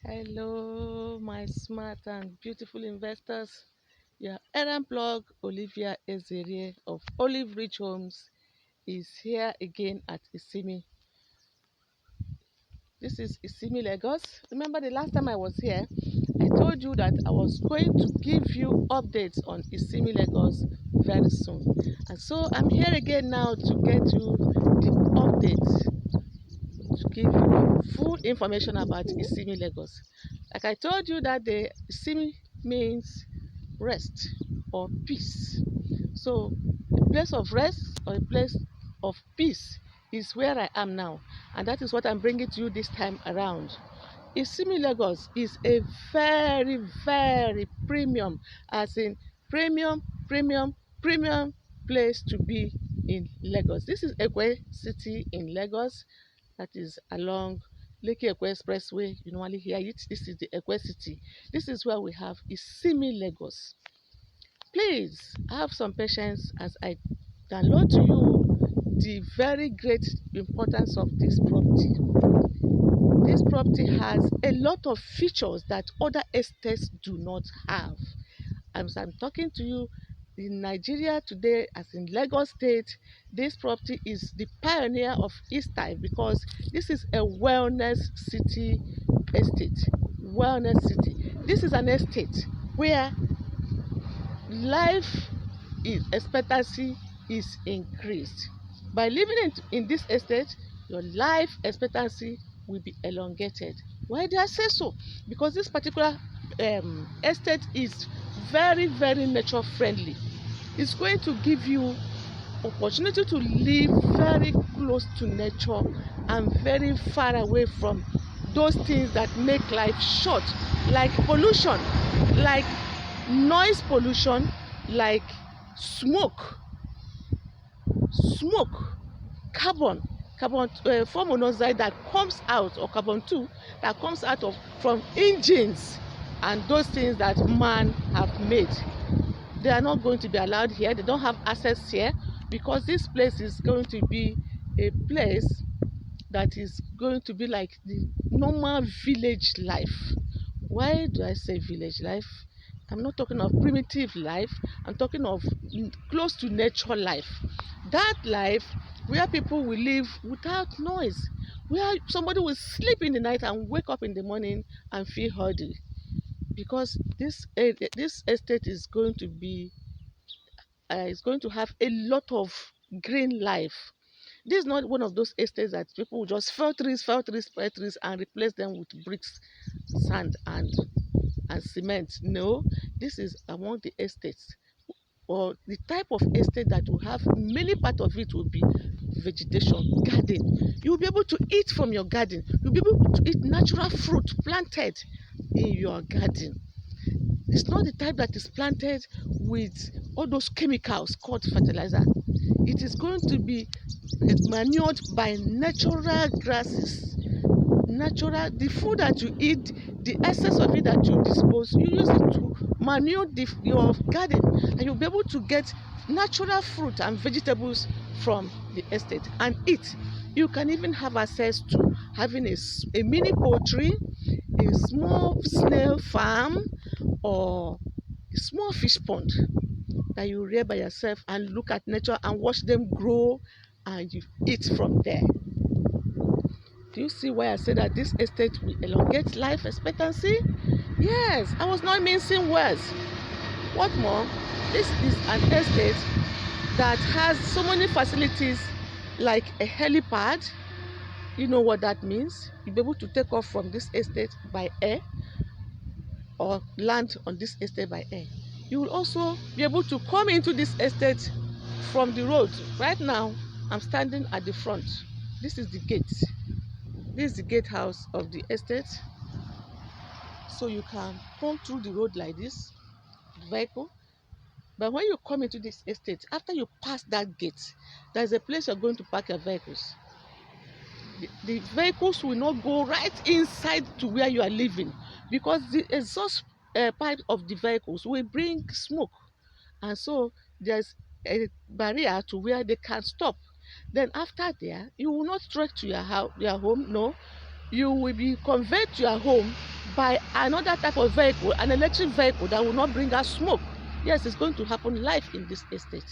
Hello, my smart and beautiful investors. Your errand blog, Olivia Ezerie of Olive Rich Homes, is here again at Isimi. This is Isimi Lagos. Remember the last time I was here, I told you that I was going to give you updates on Isimi Lagos very soon. And so I'm here again now to get you the updates, to give you full information about Isimi Lagos. Like I told you that the Isimi means rest or peace. So a place of rest or a place of peace is where I am now, and that is what I'm bringing to you this time around. Isimi Lagos is a very premium, as in premium place to be in Lagos. This is Ekwe City in Lagos, that is along Lekki Ekwe Expressway. You normally hear it. This is the Ekwe City. This is where we have Isimi Lagos. Please have some patience as I download to you the very great importance of this property. This property has a lot of features that other estates do not have. As I'm talking to you, in Nigeria today, as in Lagos State, this property is the pioneer of its type because this is a wellness city estate. Wellness city. This is an estate where life expectancy is increased. By living in this estate, your life expectancy will be elongated. Why do I say so? Because this particular estate is very nature friendly. It's going to give you opportunity to live very close to nature and very far away from those things that make life short, like pollution, like noise pollution, like smoke, carbon, carbon monoxide that comes out, or carbon 2 that comes out of from engines and those things that man have made. They are not going to be allowed here. They don't have access here because this place is going to be a place that is going to be like the normal village life. Why do I say village life? I'm not talking of primitive life. I'm talking of close to nature life. That life where people will live without noise, where somebody will sleep in the night and wake up in the morning and feel healthy. Because this estate is going to be is going to have a lot of green life. This is not one of those estates that people will just fell trees, and replace them with bricks, sand, and cement. No, this is among the estates, or the type of estate that will have many part of it will be vegetation, garden. You will be able to eat from your garden. You'll be able to eat natural fruit planted in your garden. It's not the type that is planted with all those chemicals called fertilizer. It is going to be manured by natural grasses. Natural, the food that you eat, the excess of it that you dispose, you use it to manure your garden, and you'll be able to get natural fruit and vegetables from the estate and eat. You can even have access to having a mini poultry, a small snail farm, or a small fish pond that you rear by yourself and look at nature and watch them grow, and you eat from there. Do you see why I say that this estate will elongate life expectancy? Yes, I was not mincing words. What more, this is an estate that has so many facilities like a helipad. You know what that means? You'll be able to take off from this estate by air or land on this estate by air. You will also be able to come into this estate from the road. Right now, I'm standing at the front. This is the gate. This is the gatehouse of the estate. So you can come through the road like this, vehicle. But when you come into this estate, after you pass that gate, there's a place you're going to park your vehicles. The vehicles will not go right inside to where you are living, because the exhaust pipe of the vehicles will bring smoke, and so there's a barrier to where they can stop. Then after there, you will not trek to your home. No, you will be conveyed to your home by another type of vehicle, an electric vehicle that will not bring out smoke. Yes, it's going to happen live in this estate.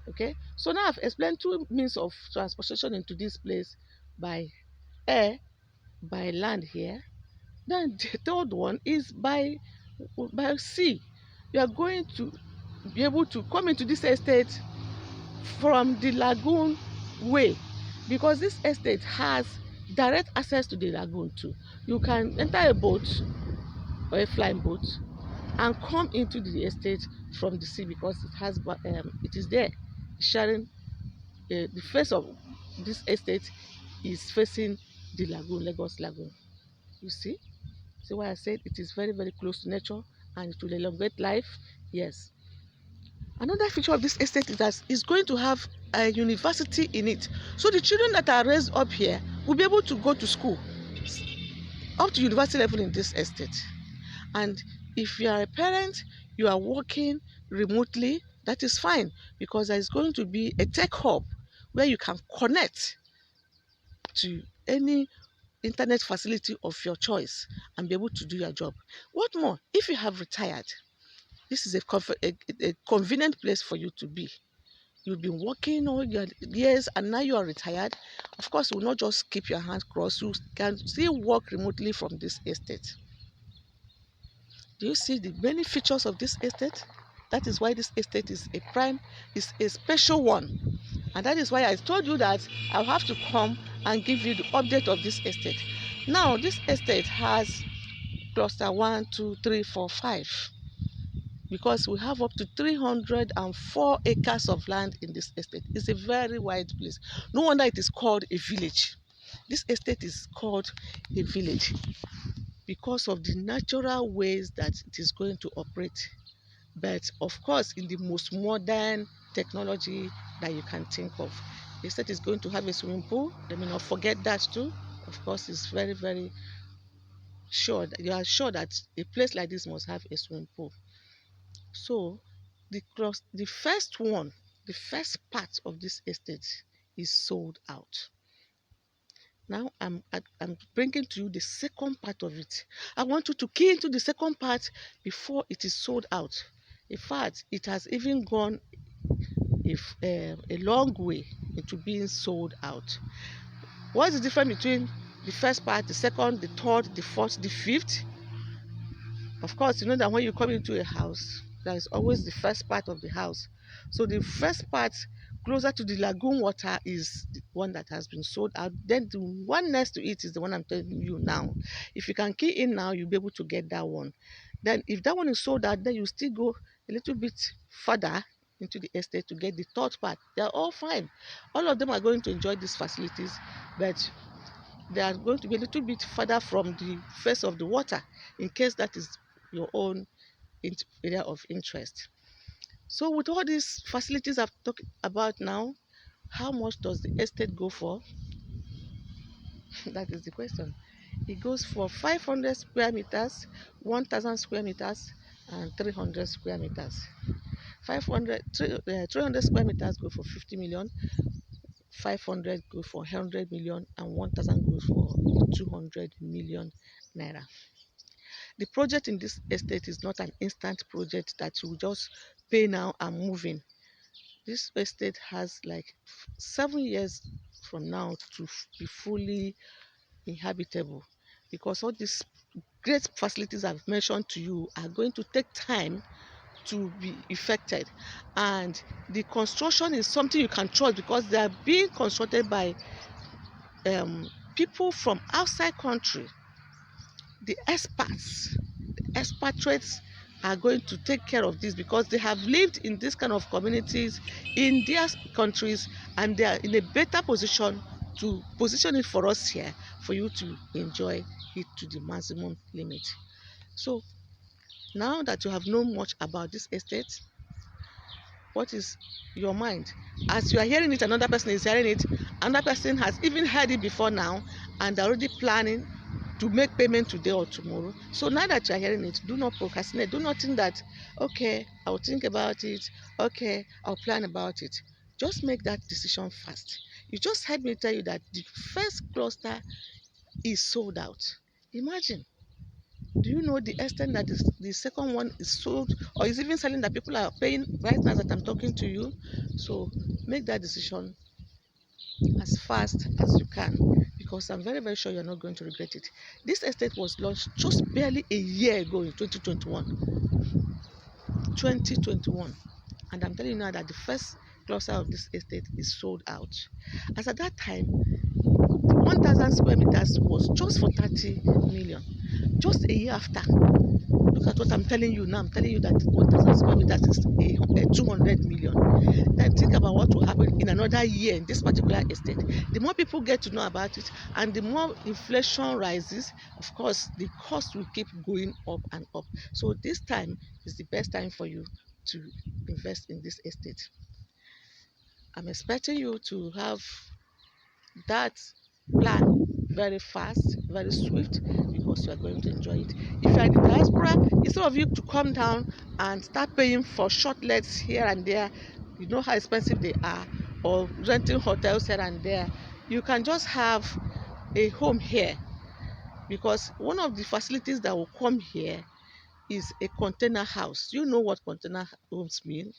Okay, so now I've explained two means of transportation into this place: by air, by land here. Then the third one is by sea. You are going to be able to come into this estate from the lagoon way, because this estate has direct access to the lagoon too. You can enter a boat or a flying boat and come into the estate from the sea, because it is there sharing the face of this estate is facing the lagoon, Lagos Lagoon. You see why I said it is very, very close to nature and it will elongate life. Yes. Another feature of this estate is that it's going to have a university in it. So the children that are raised up here will be able to go to school up to university level in this estate. And if you are a parent, you are working remotely, that is fine, because there is going to be a tech hub where you can connect to any internet facility of your choice and be able to do your job. What more, if you have retired, this is a convenient place for you to be. You've been working all your years and now you are retired. Of course, you will not just keep your hands crossed. You can still work remotely from this estate. Do you see the many features of this estate? That is why this estate is a special one. And that is why I told you that I'll have to come and give you the update of this estate. Now, this estate has cluster 1, 2, 3, 4, 5. Because we have up to 304 acres of land in this estate. It's a very wide place. No wonder it is called a village. This estate is called a village because of the natural ways that it is going to operate. But of course, in the most modern technology that you can think of. The estate is going to have a swimming pool. Let me not forget that too. Of course, it's very, very sure that you are sure that a place like this must have a swimming pool. So the first part of this estate is sold out. Now I'm bringing to you the second part of it. I want you to key into the second part before it is sold out. In fact, it has even gone a long way into being sold out. What is the difference between the first part, the second, the third, the fourth, the fifth? Of course, you know that when you come into a house, there is always the first part of the house. So the first part closer to the lagoon water is the one that has been sold out. Then the one next to it is the one I'm telling you now. If you can key in now, you'll be able to get that one. Then if that one is sold out, then you still go a little bit further into the estate to get the third part. They are all fine. All of them are going to enjoy these facilities, but they are going to be a little bit further from the face of the water in case that is your own area of interest. So with all these facilities I've talked about now, how much does the estate go for? That is the question. It goes for 500 square meters, 1000 square meters, and 300 square meters. 300 square meters go for 50 million, 500 go for 100 million, and 1000 goes for 200 million naira. The project in this estate is not an instant project that you just pay now and move in. This estate has like 7 years from now to be fully inhabitable, because all these great facilities I've mentioned to you are going to take time to be effected, and the construction is something you can trust because they are being constructed by people from outside country. The expatriates are going to take care of this because they have lived in this kind of communities in their countries, and they are in a better position to position it for us here for you to enjoy it to the maximum limit. So now that you have known much about this estate, what is your mind? As you are hearing it, another person is hearing it, another person has even heard it before now, and they're already planning to make payment today or tomorrow. So now that you are hearing it, do not procrastinate. Do not think that, okay, I'll think about it, okay, I'll plan about it. Just make that decision fast. You just heard me tell you that the first cluster is sold out. Imagine. Do you know the extent that the second one is sold or is even selling, that people are paying right now that I'm talking to you? So make that decision as fast as you can, because I'm very, very sure you're not going to regret it. This estate was launched just barely a year ago in 2021, and I'm telling you now that the first cluster of this estate is sold out. As at that time, 1,000 square meters was just for 30 million. Just a year after, look at what I'm telling you now. I'm telling you that 1,000 square meters is a 200 million. Then think about what will happen in another year in this particular estate. The more people get to know about it, and the more inflation rises, of course, the cost will keep going up and up. So this time is the best time for you to invest in this estate. I'm expecting you to have that plan very fast, very swift, because you are going to enjoy it. If you are in the diaspora, instead of you to come down and start paying for short lets here and there, you know how expensive they are, or renting hotels here and there, you can just have a home here, because one of the facilities that will come here is a container house. You know what container homes mean.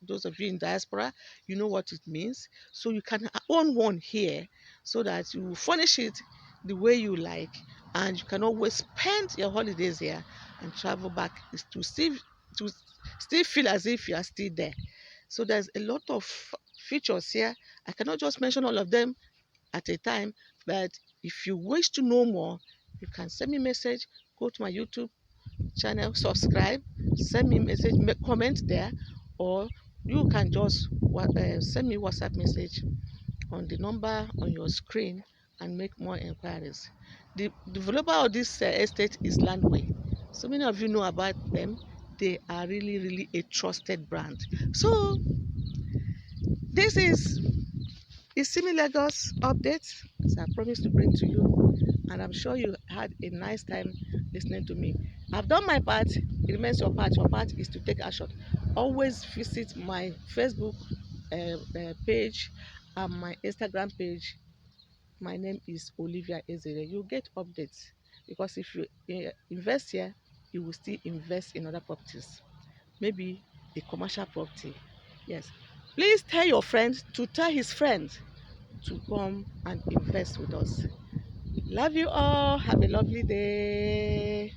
Those of you in diaspora, you know what it means. So you can own one here, so that you furnish it the way you like, and you can always spend your holidays here and travel back to still feel as if you are still there. So there's a lot of features here. I cannot just mention all of them at a time, but if you wish to know more, you can send me a message, go to my YouTube channel, subscribe, send me a message, comment there, or you can just send me WhatsApp message on the number on your screen and make more inquiries. The developer of this estate is Landway. So many of you know about them. They are really, really a trusted brand. So this is Isimi Lagos update, as I promised to bring to you, and I'm sure you had a nice time listening to me. I've done my part. It remains your part. Your part is to take action. Always visit my Facebook page and my Instagram page. My name is Olivia Ezere. You get updates, because if you invest here, you will still invest in other properties, maybe a commercial property. Yes. Please tell your friend to tell his friends to come and invest with us. Love you all. Have a lovely day.